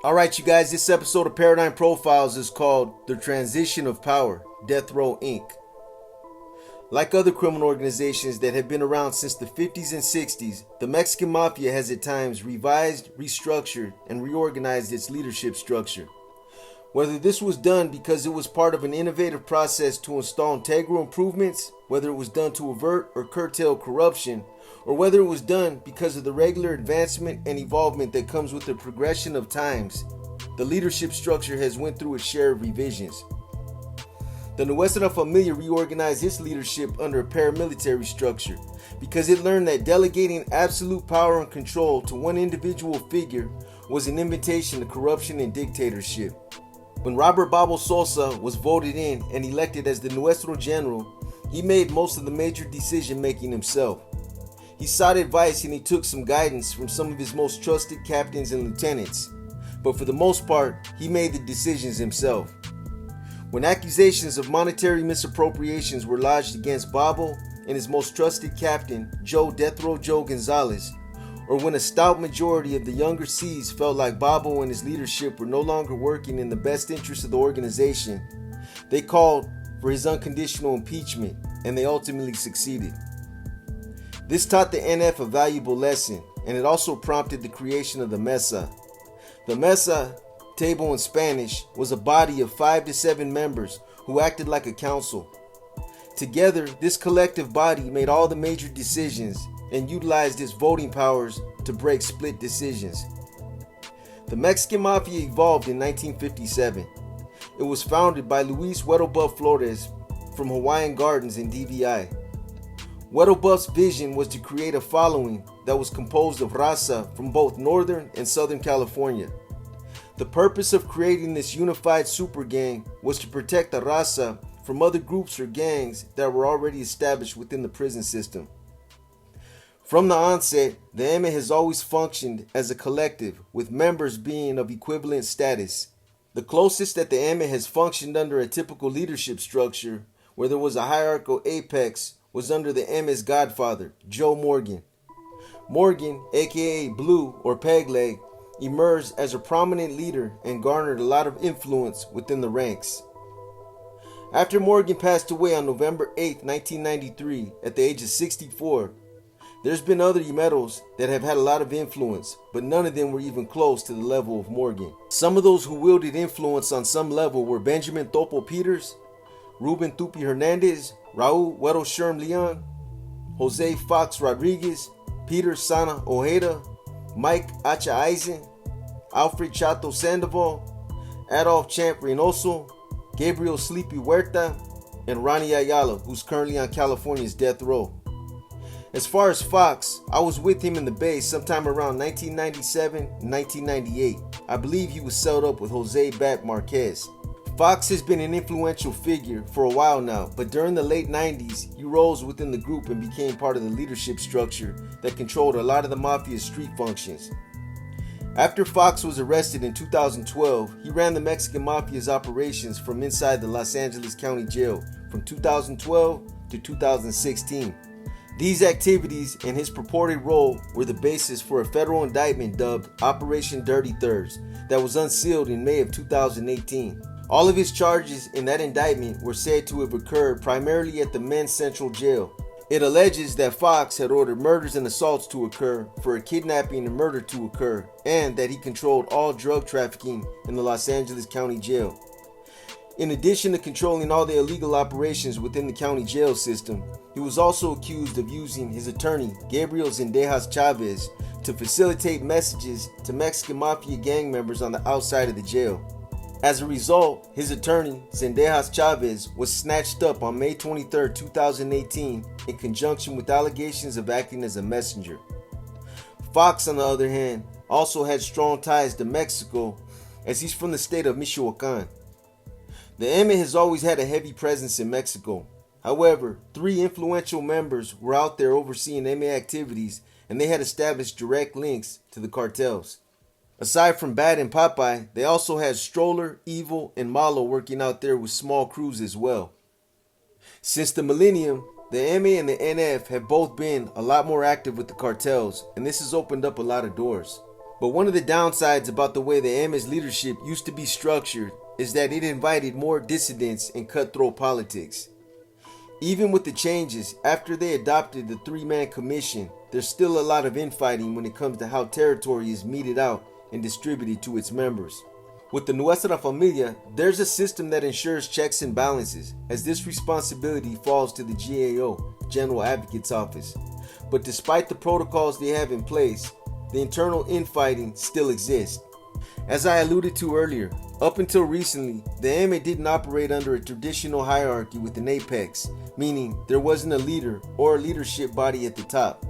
Alright, you guys, this episode of Paradigm Profiles is called The Transition of Power, Death Row Inc. Like other criminal organizations that have been around since the 50s and 60s, the Mexican Mafia has at times revised, restructured, and reorganized its leadership structure. Whether this was done because it was part of an innovative process to install integral improvements, whether it was done to avert or curtail corruption, or whether it was done because of the regular advancement and evolvement that comes with the progression of times, the leadership structure has went through its share of revisions. The Nuestra Familia reorganized its leadership under a paramilitary structure because it learned that delegating absolute power and control to one individual figure was an invitation to corruption and dictatorship. When Robert Babo Sosa was voted in and elected as the Nuestro General, he made most of the major decision making himself. He sought advice and he took some guidance from some of his most trusted captains and lieutenants, but for the most part, he made the decisions himself. When accusations of monetary misappropriations were lodged against Babo and his most trusted captain, Joe Death Row Joe Gonzalez, or when a stout majority of the younger C's felt like Babo and his leadership were no longer working in the best interest of the organization, they called for his unconditional impeachment, and they ultimately succeeded. This taught the NF a valuable lesson, and it also prompted the creation of the Mesa. The Mesa, table in Spanish, was a body of 5 to 7 members who acted like a council. Together, this collective body made all the major decisions and utilized its voting powers to break split decisions. The Mexican Mafia evolved in 1957. It was founded by Luis Huerobuff Flores from Hawaiian Gardens in DVI. Huerobuff's vision was to create a following that was composed of raza from both Northern and Southern California. The purpose of creating this unified super gang was to protect the raza from other groups or gangs that were already established within the prison system. From the onset, the EME has always functioned as a collective, with members being of equivalent status. The closest that the EME has functioned under a typical leadership structure, where there was a hierarchical apex, was under the EME's godfather, Joe Morgan. Morgan, aka Blue or Pegleg, emerged as a prominent leader and garnered a lot of influence within the ranks. After Morgan passed away on November 8, 1993, at the age of 64, there's been other Imeros that have had a lot of influence, but none of them were even close to the level of Morgan. Some of those who wielded influence on some level were Benjamin Topo Peters, Ruben Tupi Hernandez, Raul Huero Sherm Leon, Jose Fox Rodriguez, Peter Sana Ojeda, Mike Acha Eisen, Alfred Chato Sandoval, Adolf Champ Reynoso, Gabriel Sleepy Huerta, and Ronnie Ayala, who's currently on California's death row. As far as Fox, I was with him in the Bay sometime around 1997 and 1998. I believe he was celled up with Jose Bat Marquez. Fox has been an influential figure for a while now, but during the late 90s, he rose within the group and became part of the leadership structure that controlled a lot of the Mafia's street functions. After Fox was arrested in 2012, he ran the Mexican Mafia's operations from inside the Los Angeles County Jail from 2012 to 2016. These activities and his purported role were the basis for a federal indictment dubbed Operation Dirty Thirds that was unsealed in May of 2018. All of his charges in that indictment were said to have occurred primarily at the Men's Central Jail. It alleges that Fox had ordered murders and assaults to occur, for a kidnapping and murder to occur, and that he controlled all drug trafficking in the Los Angeles County Jail. In addition to controlling all the illegal operations within the county jail system, he was also accused of using his attorney, Gabriel Zendejas Chavez, to facilitate messages to Mexican Mafia gang members on the outside of the jail. As a result, his attorney, Zendejas Chavez, was snatched up on May 23, 2018, in conjunction with allegations of acting as a messenger. Fox, on the other hand, also had strong ties to Mexico, as he's from the state of Michoacan. The EME has always had a heavy presence in Mexico. However, 3 influential members were out there overseeing EME activities, and they had established direct links to the cartels. Aside from Bad and Popeye, they also had Stroller, Evil, and Malo working out there with small crews as well. Since the millennium, the MA and the NF have both been a lot more active with the cartels, and this has opened up a lot of doors. But one of the downsides about the way the M's leadership used to be structured is that it invited more dissidents and cutthroat politics. Even with the changes after they adopted the three-man commission, there's still a lot of infighting when it comes to how territory is meted out and distributed to its members. With the Nuestra Familia, there's a system that ensures checks and balances, as this responsibility falls to the GAO, General Advocate's Office. But despite the protocols they have in place, the internal infighting still exists. As I alluded to earlier, up until recently, the MA didn't operate under a traditional hierarchy with an apex, meaning there wasn't a leader or a leadership body at the top.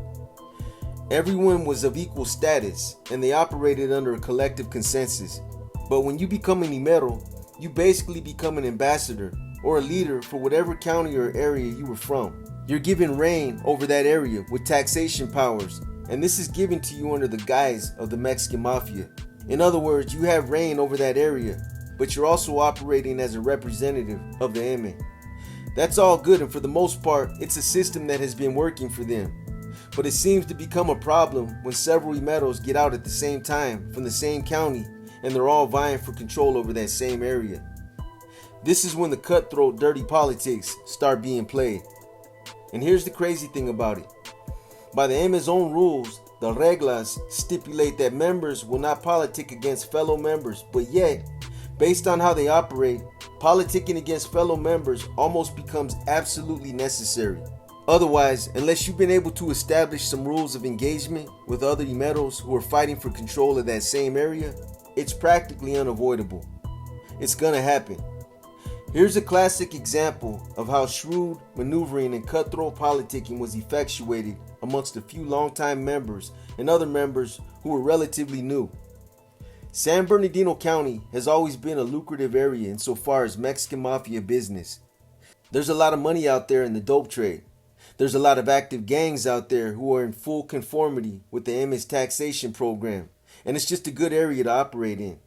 Everyone was of equal status, and they operated under a collective consensus. But when you become an Imero, you basically become an ambassador or a leader for whatever county or area you were from. You're given reign over that area with taxation powers, and this is given to you under the guise of the Mexican Mafia. In other words, you have reign over that area, but you're also operating as a representative of the MA. That's all good, and for the most part, it's a system that has been working for them. But it seems to become a problem when several Imeros get out at the same time from the same county, and they're all vying for control over that same area. This is when the cutthroat, dirty politics start being played. And here's the crazy thing about it. By the MA's own rules, the reglas stipulate that members will not politic against fellow members, but yet, based on how they operate, politicking against fellow members almost becomes absolutely necessary. Otherwise, unless you've been able to establish some rules of engagement with other Imeros who are fighting for control of that same area, it's practically unavoidable. It's gonna happen. Here's a classic example of how shrewd maneuvering and cutthroat politicking was effectuated amongst a few longtime members and other members who were relatively new. San Bernardino County has always been a lucrative area insofar as Mexican Mafia business. There's a lot of money out there in the dope trade. There's a lot of active gangs out there who are in full conformity with the MA's taxation program, and it's just a good area to operate in.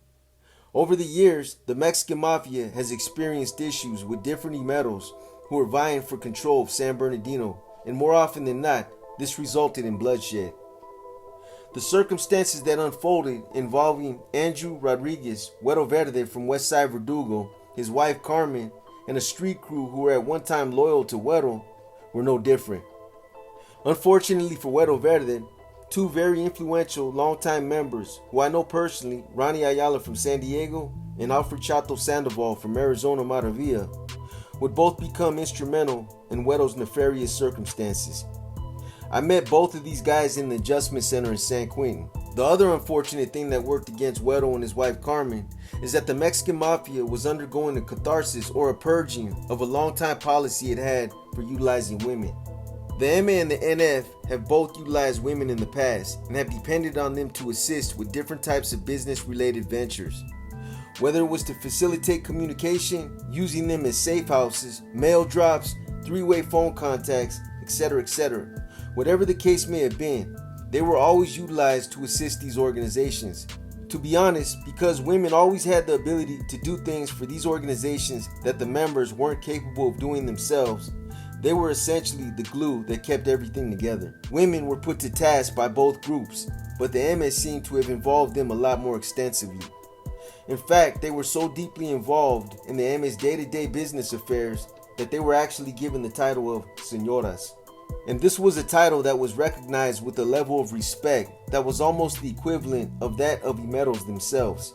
Over the years, the Mexican Mafia has experienced issues with different Imeros who are vying for control of San Bernardino, and more often than not, this resulted in bloodshed. The circumstances that unfolded involving Andrew Rodriguez, Güero Verde from Westside Verdugo, his wife Carmen, and a street crew who were at one time loyal to Güero were no different. Unfortunately for Güero Verde, two very influential longtime members who I know personally, Ronnie Ayala from San Diego and Alfred Chato Sandoval from Arizona Maravilla, would both become instrumental in Güero's nefarious circumstances. I met both of these guys in the adjustment center in San Quentin. The other unfortunate thing that worked against Güero and his wife Carmen is that the Mexican Mafia was undergoing a catharsis or a purging of a long-time policy it had for utilizing women. The MA and the NF have both utilized women in the past and have depended on them to assist with different types of business-related ventures. Whether it was to facilitate communication, using them as safe houses, mail drops, three-way phone contacts, etc., etc. Whatever the case may have been, they were always utilized to assist these organizations. To be honest, because women always had the ability to do things for these organizations that the members weren't capable of doing themselves, they were essentially the glue that kept everything together. Women were put to task by both groups, but the MS seemed to have involved them a lot more extensively. In fact, they were so deeply involved in the MS day-to-day business affairs that they were actually given the title of señoras. And this was a title that was recognized with a level of respect that was almost the equivalent of that of Imeros themselves.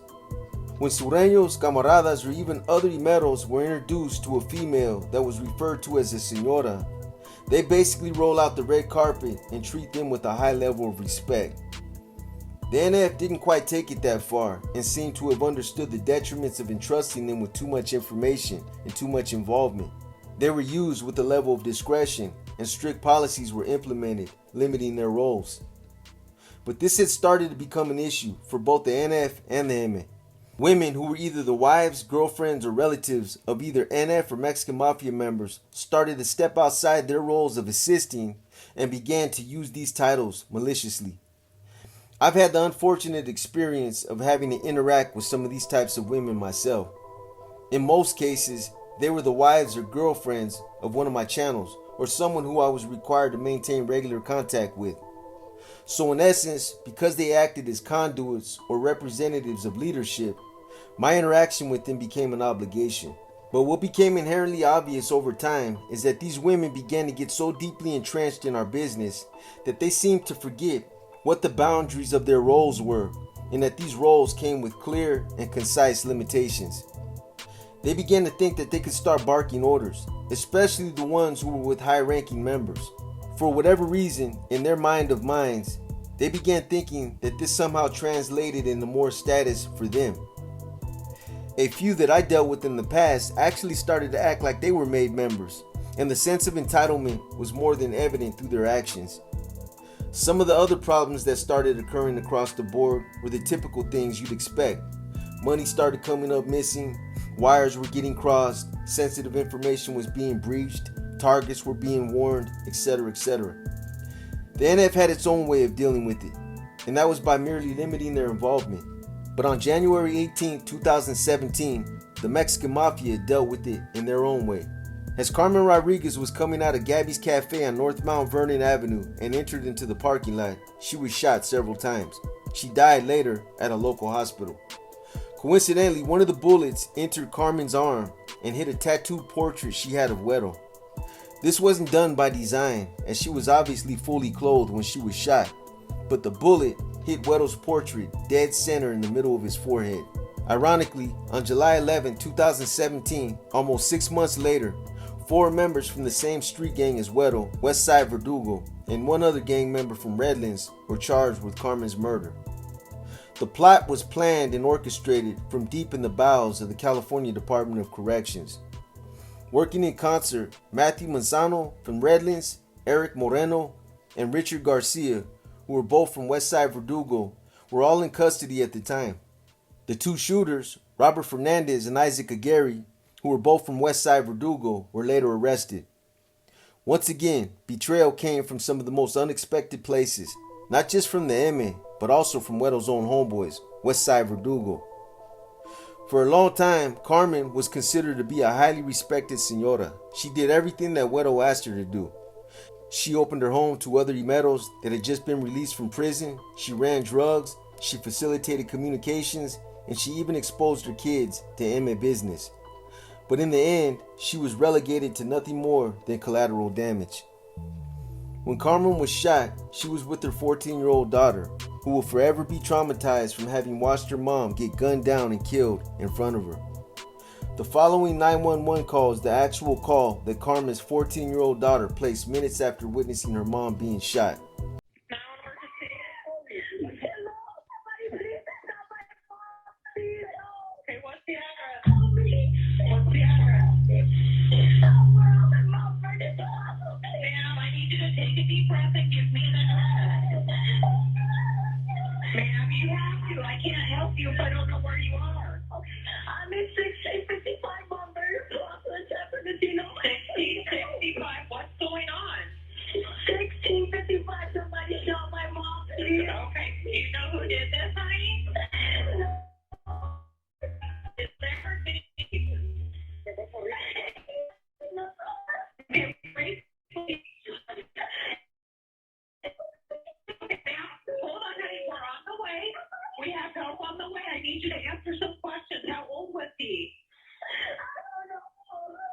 When sureños, camaradas, or even other Imeros were introduced to a female that was referred to as a señora, they basically roll out the red carpet and treat them with a high level of respect. The NF didn't quite take it that far and seemed to have understood the detriments of entrusting them with too much information and too much involvement. They were used with a level of discretion, and strict policies were implemented, limiting their roles. But this had started to become an issue for both the NF and the MA. Women who were either the wives, girlfriends, or relatives of either NF or Mexican Mafia members started to step outside their roles of assisting and began to use these titles maliciously. I've had the unfortunate experience of having to interact with some of these types of women myself. In most cases, they were the wives or girlfriends of one of my channels, or someone who I was required to maintain regular contact with. So in essence, because they acted as conduits or representatives of leadership, my interaction with them became an obligation. But what became inherently obvious over time is that these women began to get so deeply entrenched in our business that they seemed to forget what the boundaries of their roles were, and that these roles came with clear and concise limitations. They began to think that they could start barking orders, especially the ones who were with high-ranking members. For whatever reason, in their mind of minds, they began thinking that this somehow translated into more status for them. A few that I dealt with in the past actually started to act like they were made members, and the sense of entitlement was more than evident through their actions. Some of the other problems that started occurring across the board were the typical things you'd expect. Money started coming up missing, wires were getting crossed, sensitive information was being breached, targets were being warned, etc., etc. The NF had its own way of dealing with it, and that was by merely limiting their involvement. But on January 18, 2017, the Mexican Mafia dealt with it in their own way. As Carmen Rodriguez was coming out of Gabby's Cafe on North Mount Vernon Avenue and entered into the parking lot, she was shot several times. She died later at a local hospital. Coincidentally, one of the bullets entered Carmen's arm and hit a tattooed portrait she had of Weddle. This wasn't done by design, as she was obviously fully clothed when she was shot, but the bullet hit Weddle's portrait dead center in the middle of his forehead. Ironically, on July 11, 2017, almost 6 months later, 4 members from the same street gang as Weddle, Westside Verdugo, and one other gang member from Redlands were charged with Carmen's murder. The plot was planned and orchestrated from deep in the bowels of the California Department of Corrections. Working in concert, Matthew Manzano from Redlands, Eric Moreno, and Richard Garcia, who were both from Westside Verdugo, were all in custody at the time. The 2 shooters, Robert Fernandez and Isaac Aguirre, who were both from Westside Verdugo, were later arrested. Once again, betrayal came from some of the most unexpected places, not just from the M, but also from Weddle's own homeboys, Westside Verdugo. For a long time, Carmen was considered to be a highly respected señora. She did everything that Weddle asked her to do. She opened her home to other Imeros that had just been released from prison, she ran drugs, she facilitated communications, and she even exposed her kids to M business. But in the end, she was relegated to nothing more than collateral damage. When Carmen was shot, she was with her 14-year-old daughter, who will forever be traumatized from having watched her mom get gunned down and killed in front of her. The following 911 call is the actual call that Carmen's 14-year-old daughter placed minutes after witnessing her mom being shot. Ma'am, you have to. I can't help you if I don't know where you are. I'm in 1655 Bernardino. 1655. What's going on? 1655. Somebody shot my mom. Okay. Do you know who did this, honey? Is there her name? Hold on, honey. We're on the way. We have help on the way. I need you to answer some questions. How old was he?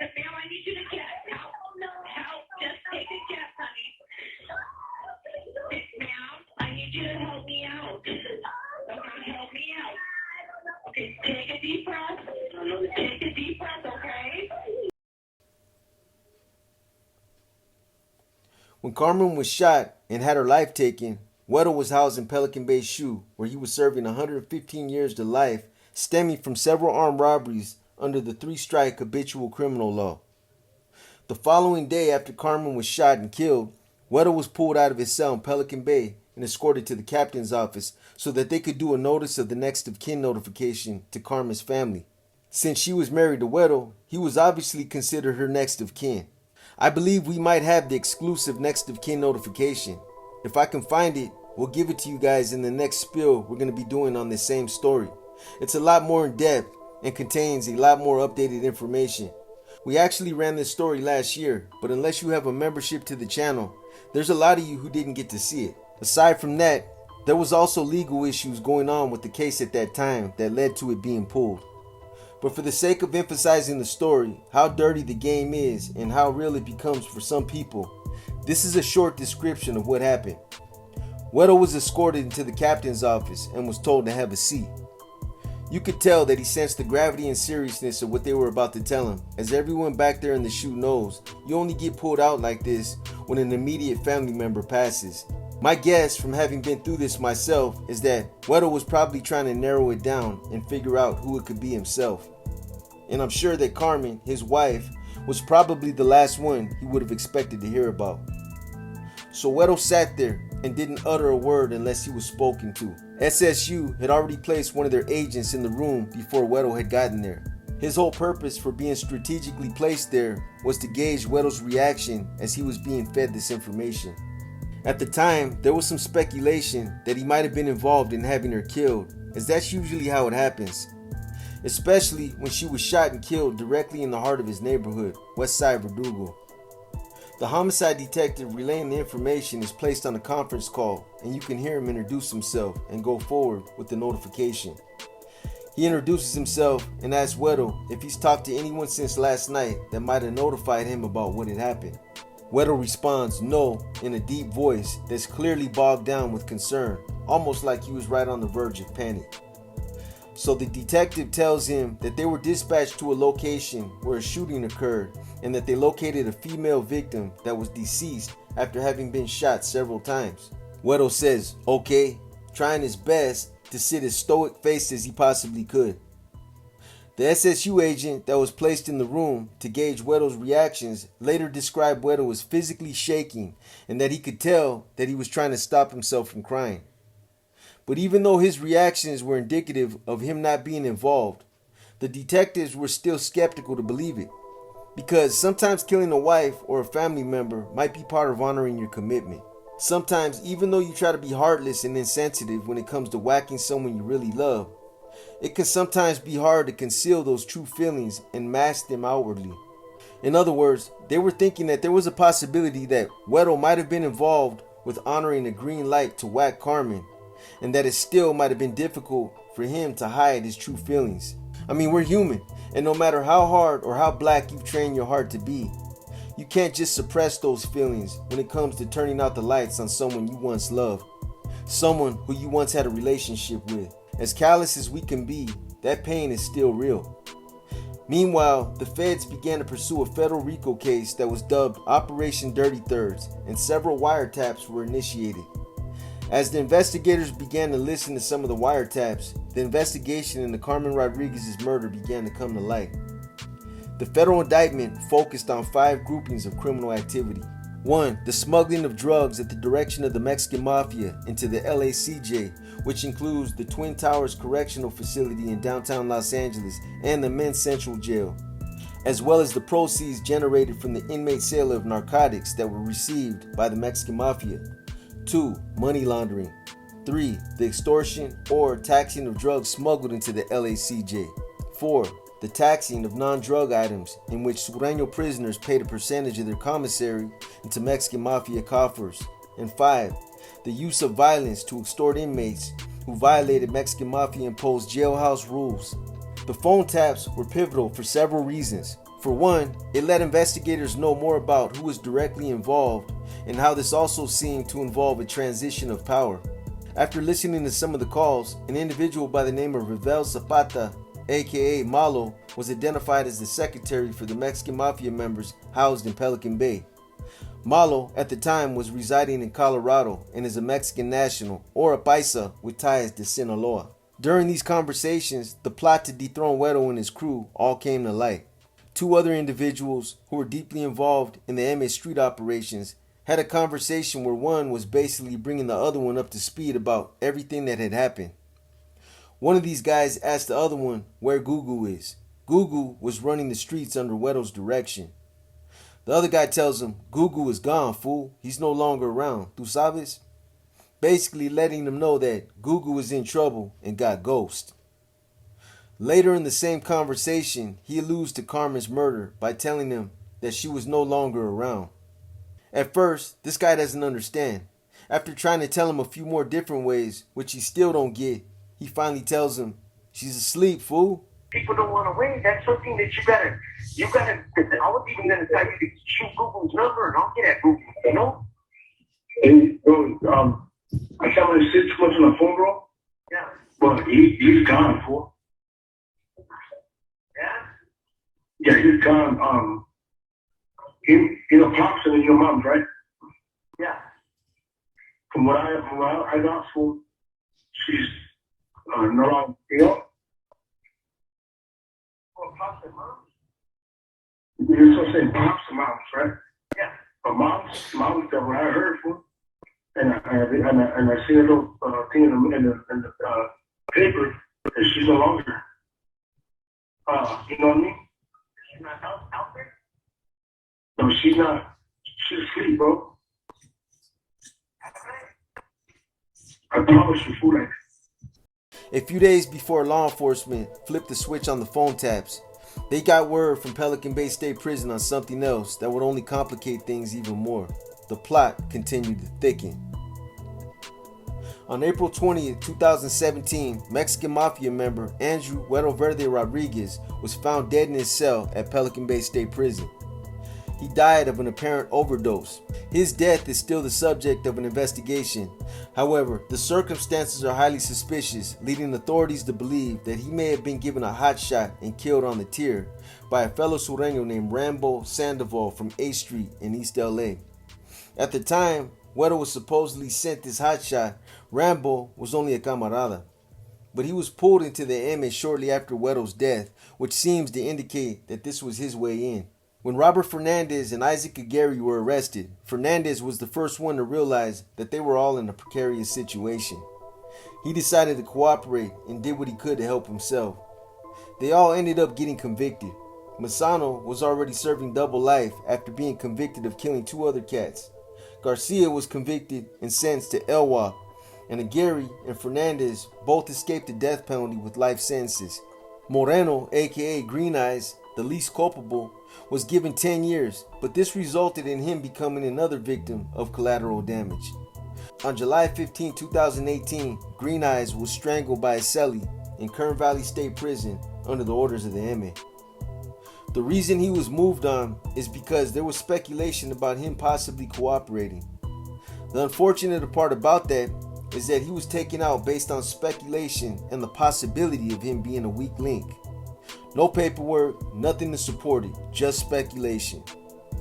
Ma'am, I need you to guess. Just take a guess, honey. Ma'am, I need you to help me out. Okay, help me out. Okay, take a deep breath. Take a deep breath, okay? When Carmen was shot and had her life taken, Weddle was housed in Pelican Bay SHU, where he was serving 115 years to life, stemming from several armed robberies under the 3-strike habitual criminal law. The following day after Carmen was shot and killed, Weddle was pulled out of his cell in Pelican Bay and escorted to the captain's office so that they could do a notice of the next of kin notification to Carmen's family. Since she was married to Weddle, he was obviously considered her next of kin. I believe we might have the exclusive next of kin notification. If I can find it, we'll give it to you guys in the next spill we're going to be doing on this same story. It's a lot more in depth and contains a lot more updated information. We actually ran this story last year, but unless you have a membership to the channel, there's a lot of you who didn't get to see it. Aside from that, there was also legal issues going on with the case at that time that led to it being pulled. But for the sake of emphasizing the story, how dirty the game is, and how real it becomes for some people, this is a short description of what happened. Weddle was escorted into the captain's office and was told to have a seat. You could tell that he sensed the gravity and seriousness of what they were about to tell him, as everyone back there in the chute knows, you only get pulled out like this when an immediate family member passes. My guess, from having been through this myself, is that Weddle was probably trying to narrow it down and figure out who it could be himself. And I'm sure that Carmen, his wife, was probably the last one he would have expected to hear about. So Weddle sat there and didn't utter a word unless he was spoken to. SSU had already placed one of their agents in the room before Weddle had gotten there. His whole purpose for being strategically placed there was to gauge Weddle's reaction as he was being fed this information. At the time, there was some speculation that he might have been involved in having her killed, as that's usually how it happens. Especially when she was shot and killed directly in the heart of his neighborhood, Westside Verdugo. The homicide detective relaying the information is placed on a conference call, and you can hear him introduce himself and go forward with the notification. He introduces himself and asks Weddle if he's talked to anyone since last night that might have notified him about what had happened. Weddle responds no in a deep voice that's clearly bogged down with concern, almost like he was right on the verge of panic. So the detective tells him that they were dispatched to a location where a shooting occurred and that they located a female victim that was deceased after having been shot several times. Weddle says okay, trying his best to sit as stoic-faced as he possibly could. The SSU agent that was placed in the room to gauge Weddle's reactions later described Weddle as physically shaking and that he could tell that he was trying to stop himself from crying. But even though his reactions were indicative of him not being involved, the detectives were still skeptical to believe it. Because sometimes killing a wife or a family member might be part of honoring your commitment. Sometimes, even though you try to be heartless and insensitive when it comes to whacking someone you really love, it can sometimes be hard to conceal those true feelings and mask them outwardly. In other words, they were thinking that there was a possibility that Weddle might have been involved with honoring a green light to whack Carmen, and that it still might have been difficult for him to hide his true feelings. I mean, we're human, and no matter how hard or how black you've trained your heart to be, you can't just suppress those feelings when it comes to turning out the lights on someone you once loved, someone who you once had a relationship with. As callous as we can be, that pain is still real. Meanwhile, the feds began to pursue a federal RICO case that was dubbed Operation Dirty Thirds, and several wiretaps were initiated. As the investigators began to listen to some of the wiretaps, the investigation into Carmen Rodriguez's murder began to come to light. The federal indictment focused on 5 groupings of criminal activity. 1. The smuggling of drugs at the direction of the Mexican Mafia into the LACJ, which includes the Twin Towers Correctional Facility in downtown Los Angeles and the Men's Central Jail, as well as the proceeds generated from the inmate sale of narcotics that were received by the Mexican Mafia. 2. Money laundering. 3. The extortion or taxing of drugs smuggled into the LACJ. 4. The taxing of non-drug items in which Sureño prisoners paid a percentage of their commissary into Mexican Mafia coffers. And 5. The use of violence to extort inmates who violated Mexican Mafia imposed jailhouse rules. The phone taps were pivotal for several reasons. For one, it let investigators know more about who was directly involved and how this also seemed to involve a transition of power. After listening to some of the calls, an individual by the name of Ravel Zapata, aka Malo, was identified as the secretary for the Mexican Mafia members housed in Pelican Bay. Malo, at the time, was residing in Colorado and is a Mexican national, or a paisa, with ties to Sinaloa. During these conversations, the plot to dethrone Weddle and his crew all came to light. 2 other individuals who were deeply involved in the MA Street operations had a conversation where one was basically bringing the other one up to speed about everything that had happened. One of these guys asked the other one where Gugu is. Gugu was running the streets under Weddle's direction. The other guy tells him, Gugu is gone, fool. He's no longer around. Tu sabes? Basically letting him know that Gugu was in trouble and got ghosted. Later in the same conversation, he alludes to Carmen's murder by telling him that she was no longer around. At first, this guy doesn't understand. After trying to tell him a few more different ways, which he still don't get, he finally tells him, "She's asleep, fool." People don't want to wait. That's something that you gotta. I was even gonna tell you to shoot Google's number, and I'll get at Google. You know? Hey, bro, I tell him to sit too much on the phone, bro. Yeah. But he's gone, fool. Yeah. Yeah, he's gone. You know, Pops and your mom's, right? Yeah. From what I got, fool, she's no longer, you know? Well, Pops and Mom? You're supposed to say Pops and moms, right? Yeah. But mom's that what I heard, fool. And I see a little thing in the paper that she's no longer. You know what I mean? She's not out there? No, she's not. She's asleep, bro. I promise you, fool. Like, A few days before law enforcement flipped the switch on the phone taps, they got word from Pelican Bay State Prison on something else that would only complicate things even more. The plot continued to thicken. On April 20th, 2017, Mexican Mafia member Andrew Huero Verde Rodriguez was found dead in his cell at Pelican Bay State Prison. He died of an apparent overdose. His death is still the subject of an investigation. However, the circumstances are highly suspicious, leading authorities to believe that he may have been given a hot shot and killed on the tier by a fellow Sureño named Rambo Sandoval from A Street in East LA. At the time Huero was supposedly sent this hot shot, Rambo was only a camarada. But he was pulled into the M shortly after Huero's death, which seems to indicate that this was his way in. When Robert Fernandez and Isaac Aguirre were arrested, Fernandez was the first one to realize that they were all in a precarious situation. He decided to cooperate and did what he could to help himself. They all ended up getting convicted. Massano was already serving double life after being convicted of killing 2 other cats. Garcia was convicted and sentenced to LWOP, and Aguirre and Fernandez both escaped the death penalty with life sentences. Moreno, aka Green Eyes, the least culpable, was given 10 years, but this resulted in him becoming another victim of collateral damage. On July 15, 2018, Green Eyes was strangled by a cellie in Kern Valley State Prison under the orders of the MA. The reason he was moved on is because there was speculation about him possibly cooperating. The unfortunate part about that is that he was taken out based on speculation and the possibility of him being a weak link. No paperwork, nothing to support it, just speculation.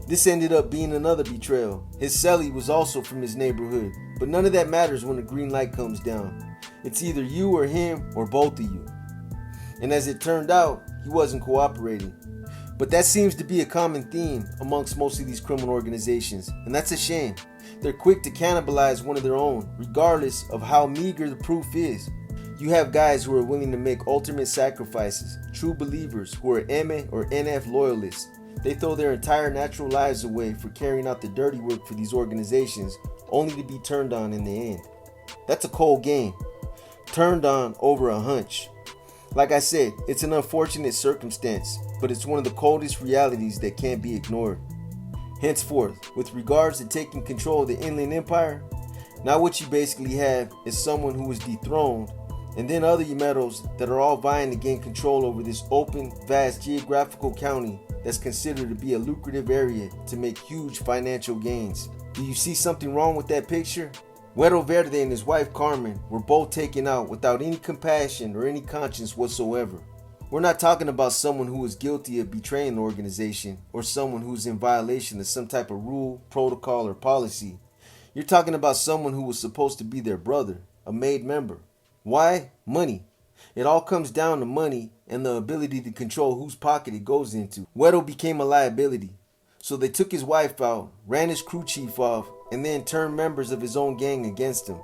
This ended up being another betrayal. His cellie was also from his neighborhood, but none of that matters when the green light comes down. It's either you or him or both of you. And as it turned out, he wasn't cooperating. But that seems to be a common theme amongst most of these criminal organizations, and that's a shame. They're quick to cannibalize one of their own, regardless of how meager the proof is. You have guys who are willing to make ultimate sacrifices, true believers who are MA or NF loyalists. They throw their entire natural lives away for carrying out the dirty work for these organizations, only to be turned on in the end. That's a cold game. Turned on over a hunch. Like I said, it's an unfortunate circumstance, but it's one of the coldest realities that can't be ignored. Henceforth, with regards to taking control of the Inland Empire, now what you basically have is someone who was dethroned, and then other Yameros that are all vying to gain control over this open, vast geographical county that's considered to be a lucrative area to make huge financial gains. Do you see something wrong with that picture? Huero Verde and his wife Carmen were both taken out without any compassion or any conscience whatsoever. We're not talking about someone who is guilty of betraying the organization or someone who's in violation of some type of rule, protocol, or policy. You're talking about someone who was supposed to be their brother, a made member. Why? Money. It all comes down to money and the ability to control whose pocket it goes into. Huero became a liability. So they took his wife out, ran his crew chief off, and then turned members of his own gang against him.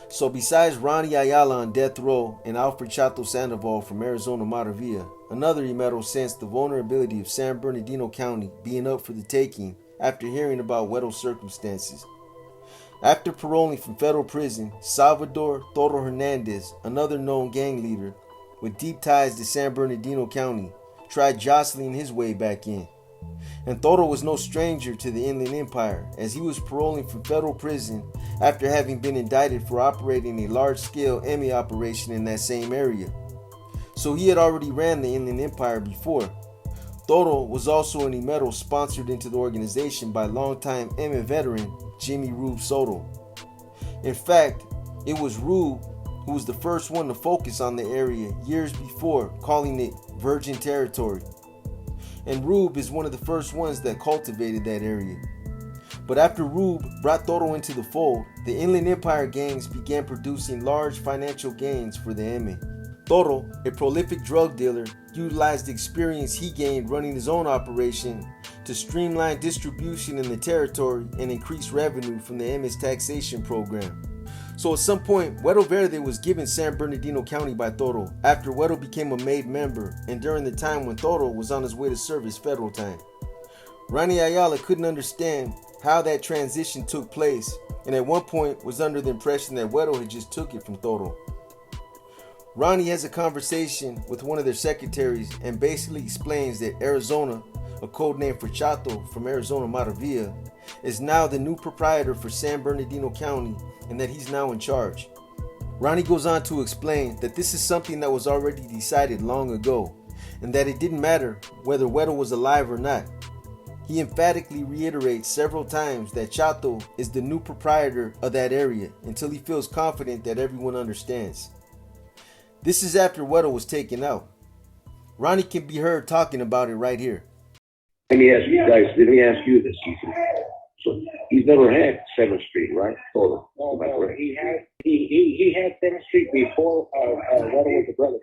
So besides Ronnie Ayala on death row and Alfred Chato Sandoval from Arizona Maravilla, another Yamero sensed the vulnerability of San Bernardino County being up for the taking after hearing about Huero's circumstances. After paroling from federal prison, Salvador Toro Hernandez, another known gang leader with deep ties to San Bernardino County, tried jostling his way back in. And Toro was no stranger to the Inland Empire, as he was paroling from federal prison after having been indicted for operating a large-scale Emmy operation in that same area. So he had already ran the Inland Empire before. Toro was also an Imero sponsored into the organization by longtime Emmy veteran Jimmy Rube Soto. In fact, it was Rube who was the first one to focus on the area years before, calling it Virgin Territory. And Rube is one of the first ones that cultivated that area. But after Rube brought Toro into the fold, the Inland Empire gangs began producing large financial gains for the Emmy. Toro, a prolific drug dealer, utilized the experience he gained running his own operation to streamline distribution in the territory and increase revenue from the Emmy's taxation program. So at some point, Puerto Verde was given San Bernardino County by Toro after Puerto became a made member and during the time when Toro was on his way to serve his federal time. Ronnie Ayala couldn't understand how that transition took place and at one point was under the impression that Puerto had just took it from Toro. Ronnie has a conversation with one of their secretaries and basically explains that Arizona, a code name for Chato from Arizona Maravilla, is now the new proprietor for San Bernardino County and that he's now in charge. Ronnie goes on to explain that this is something that was already decided long ago and that it didn't matter whether Weddle was alive or not. He emphatically reiterates several times that Chato is the new proprietor of that area until he feels confident that everyone understands. This is after Weddle was taken out. Ronnie can be heard talking about it right here. Let me ask you this, Ethan. So he's never had 7th Street, right? Total. No, he had 7th Street before Weddle was a brother.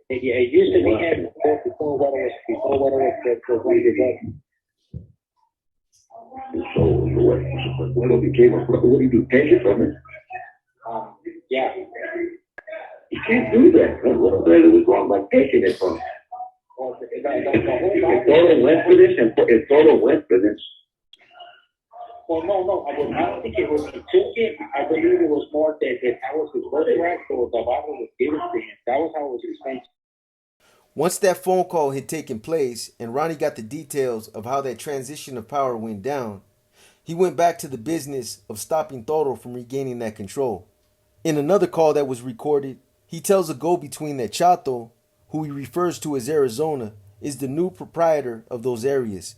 Yeah, it used to be him before Weddle was one of his brothers. So Weddle became a brother. What do you do? Take it from him? Yeah. You can't do that. What was wrong by taking it from him? If Toro went for this, if Toro went for this. Well, no, I don't think it was he took it. I believe it was more that was his birthright, so the Bible was given to him. That was how it was explained. Once that phone call had taken place and Ronnie got the details of how that transition of power went down, he went back to the business of stopping Toro from regaining that control. In another call that was recorded, he tells a go-between that Chato, who he refers to as Arizona, is the new proprietor of those areas,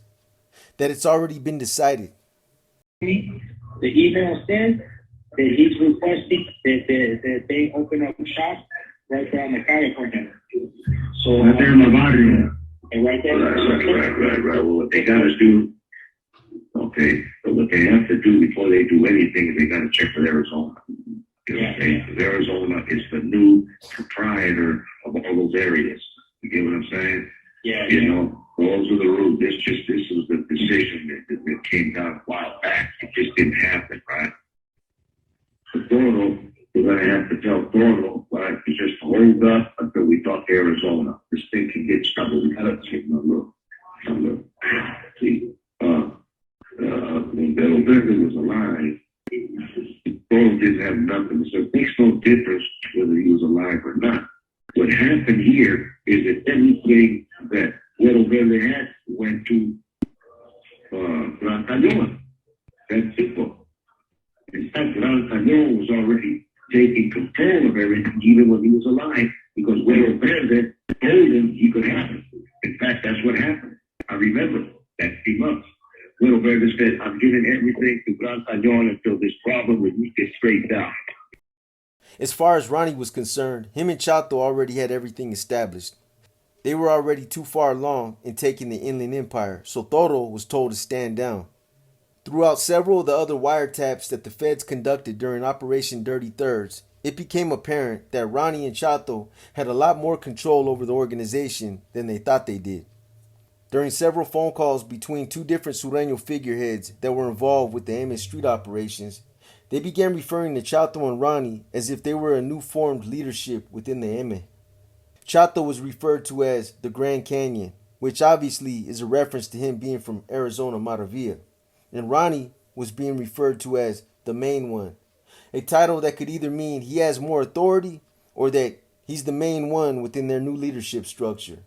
that it's already been decided. The email said that he's requesting that they open up a shop right there on the calle for him. So Right there in the barrio. and right there. Right. Well, what they gotta do, okay, but what they have to do before they do anything is they gotta check with Arizona. Okay, because Arizona is the new proprietor of all those areas. You get what I'm saying? Yeah. You know, those are the rules. This was the decision that came down a while back. It just didn't happen, right? So Toro, we're gonna have to tell Toro, right, to just hold up until we talk to Arizona. This thing can get trouble. We gotta take no look. See, when Belo Verde was alive, Toro didn't have nothing, so it makes no difference whether he was alive or not. What happened here is that everything that Belo Verde had went to Gran Cañon. That's simple. In fact, Gran Cañon was already taking control of everything, even when he was alive, because Belo Verde told him he could have it. In fact, that's what happened. I remember that 3 months. Belo Verde said, I'm giving everything to Gran Cañon until this problem with me gets straightened out. As far as Ronnie was concerned, him and Chato already had everything established. They were already too far along in taking the Inland Empire, so Toro was told to stand down. Throughout several of the other wiretaps that the feds conducted during Operation Dirty Thirds, it became apparent that Ronnie and Chato had a lot more control over the organization than they thought they did. During several phone calls between two different Sureño figureheads that were involved with the MS Street operations, they began referring to Chato and Ronnie as if they were a new formed leadership within the MA. Chato was referred to as the Grand Canyon, which obviously is a reference to him being from Arizona Maravilla, and Ronnie was being referred to as the Main One, a title that could either mean he has more authority or that he's the main one within their new leadership structure.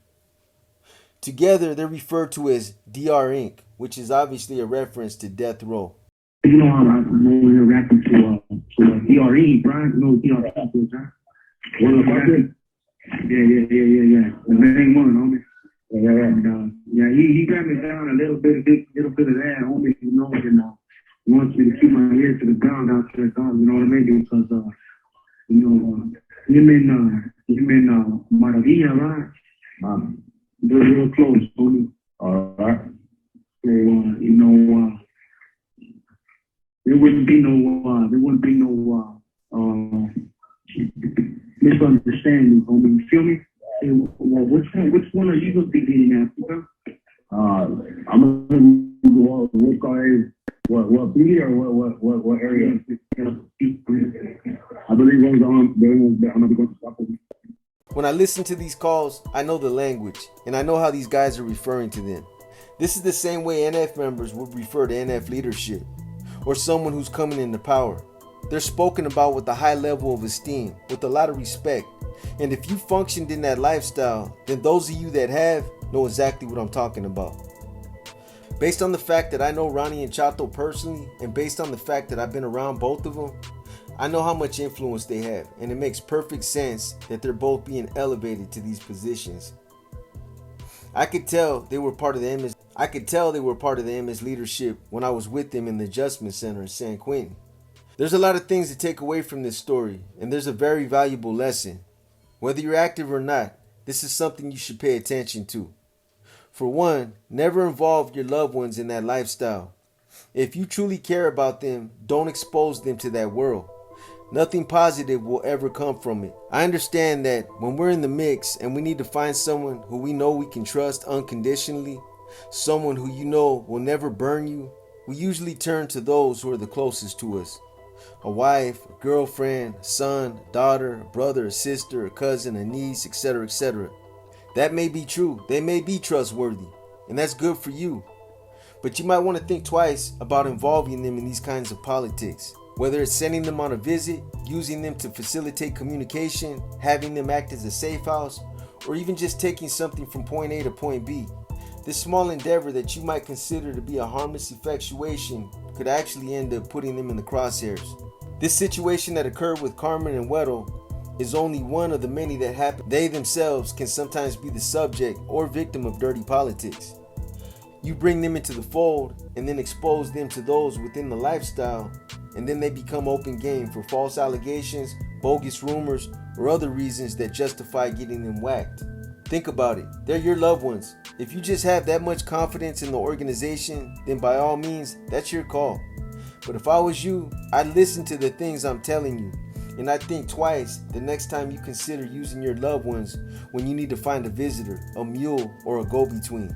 Together, they're referred to as DR Inc., which is obviously a reference to death row. You know, I'm over here rapping to DRE, Brian. You know what DRE is, huh? One of the guys. Yeah. The main one, homie. Yeah, he got me down a little bit of that, homie. You know, and he wants me to keep my ear to the ground out there, dog. You know what I mean? Because him and Maravilla, right? They're real close, homie. All right. So there wouldn't be no misunderstanding, homie. You feel me? Hey, well, which one are you gonna be getting after? I'm gonna go what guys, what beat or what area? I believe I'm gonna be going to stop them. When I listen to these calls, I know the language, and I know how these guys are referring to them. This is the same way NF members would refer to NF leadership, or someone who's coming into power. They're spoken about with a high level of esteem, with a lot of respect. And if you functioned in that lifestyle, then those of you that have know exactly what I'm talking about. Based on the fact that I know Ronnie and Chato personally, and based on the fact that I've been around both of them, I know how much influence they have, and it makes perfect sense that they're both being elevated to these positions. I could tell they were part of the MS leadership when I was with them in the Adjustment Center in San Quentin. There's a lot of things to take away from this story, and there's a very valuable lesson. Whether you're active or not, this is something you should pay attention to. For one, never involve your loved ones in that lifestyle. If you truly care about them, don't expose them to that world. Nothing positive will ever come from it. I understand that when we're in the mix and we need to find someone who we know we can trust unconditionally, someone who you know will never burn you, we usually turn to those who are the closest to us. A wife, a girlfriend, a son, a daughter, a brother, a sister, a cousin, a niece, etc., etc. That may be true. They may be trustworthy, and that's good for you. But you might want to think twice about involving them in these kinds of politics. Whether it's sending them on a visit, using them to facilitate communication, having them act as a safe house, or even just taking something from point A to point B. This small endeavor that you might consider to be a harmless effectuation could actually end up putting them in the crosshairs. This situation that occurred with Carmen and Weddle is only one of the many that happen. They themselves can sometimes be the subject or victim of dirty politics. You bring them into the fold and then expose them to those within the lifestyle, and then they become open game for false allegations, bogus rumors, or other reasons that justify getting them whacked. Think about it. They're your loved ones. If you just have that much confidence in the organization, then by all means, that's your call. But if I was you, I'd listen to the things I'm telling you, and I'd think twice the next time you consider using your loved ones when you need to find a visitor, a mule, or a go-between.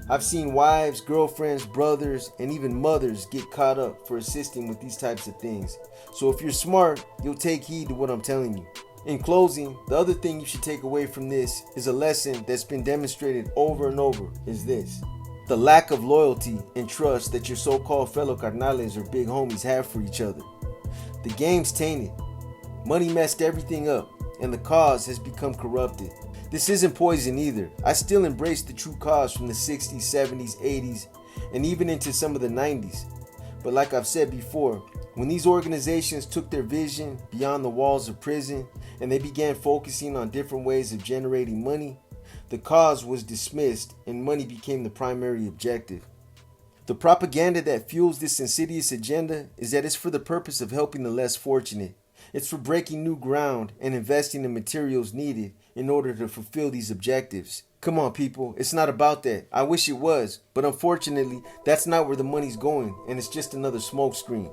I've seen wives, girlfriends, brothers, and even mothers get caught up for assisting with these types of things. So if you're smart, you'll take heed to what I'm telling you. In closing, the other thing you should take away from this is a lesson that's been demonstrated over and over is this. The lack of loyalty and trust that your so-called fellow carnales or big homies have for each other. The game's tainted. Money messed everything up, and the cause has become corrupted. This isn't poison either. I still embrace the true cause from the 60s, 70s, 80s, and even into some of the 90s. But like I've said before, when these organizations took their vision beyond the walls of prison and they began focusing on different ways of generating money, the cause was dismissed and money became the primary objective. The propaganda that fuels this insidious agenda is that it's for the purpose of helping the less fortunate. It's for breaking new ground and investing in materials needed in order to fulfill these objectives. Come on, people, it's not about that. I wish it was, but unfortunately, that's not where the money's going, and it's just another smokescreen.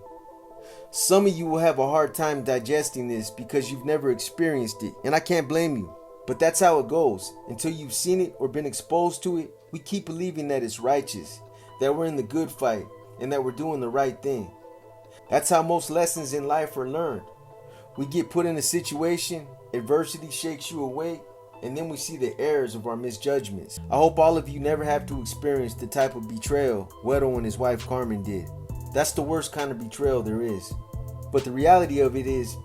Some of you will have a hard time digesting this because you've never experienced it, and I can't blame you. But that's how it goes. Until you've seen it or been exposed to it, we keep believing that it's righteous, that we're in the good fight, and that we're doing the right thing. That's how most lessons in life are learned. We get put in a situation, adversity shakes you awake, and then we see the errors of our misjudgments. I hope all of you never have to experience the type of betrayal Weddle and his wife Carmen did. That's the worst kind of betrayal there is. But the reality of it is,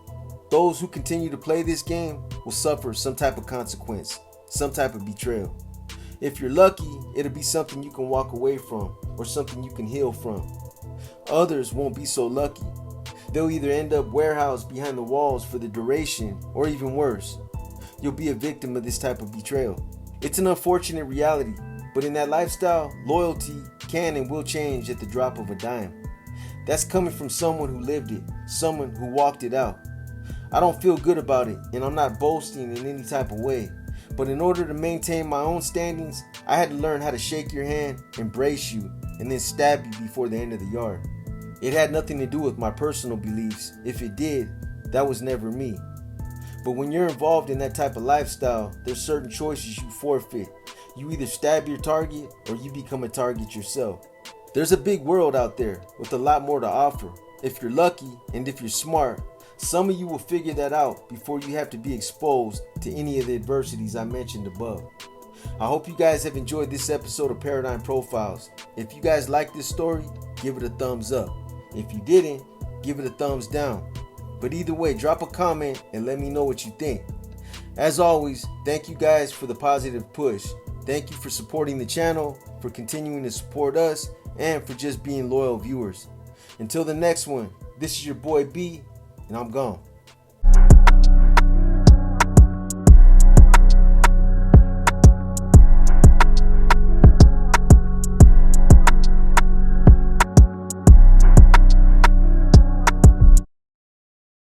those who continue to play this game will suffer some type of consequence, some type of betrayal. If you're lucky, it'll be something you can walk away from or something you can heal from. Others won't be so lucky. They'll either end up warehoused behind the walls for the duration, or even worse, you'll be a victim of this type of betrayal. It's an unfortunate reality, but in that lifestyle, loyalty can and will change at the drop of a dime. That's coming from someone who lived it, someone who walked it out. I don't feel good about it, and I'm not boasting in any type of way, but in order to maintain my own standings, I had to learn how to shake your hand, embrace you, and then stab you before the end of the yard. It had nothing to do with my personal beliefs. If it did, that was never me. But when you're involved in that type of lifestyle, there's certain choices you forfeit. You either stab your target or you become a target yourself. There's a big world out there with a lot more to offer. If you're lucky and if you're smart, some of you will figure that out before you have to be exposed to any of the adversities I mentioned above. I hope you guys have enjoyed this episode of Paradigm Profiles. If you guys like this story, give it a thumbs up. If you didn't, give it a thumbs down. But either way, drop a comment and let me know what you think. As always, thank you guys for the positive push. Thank you for supporting the channel, for continuing to support us, and for just being loyal viewers. Until the next one, this is your boy B, and I'm gone.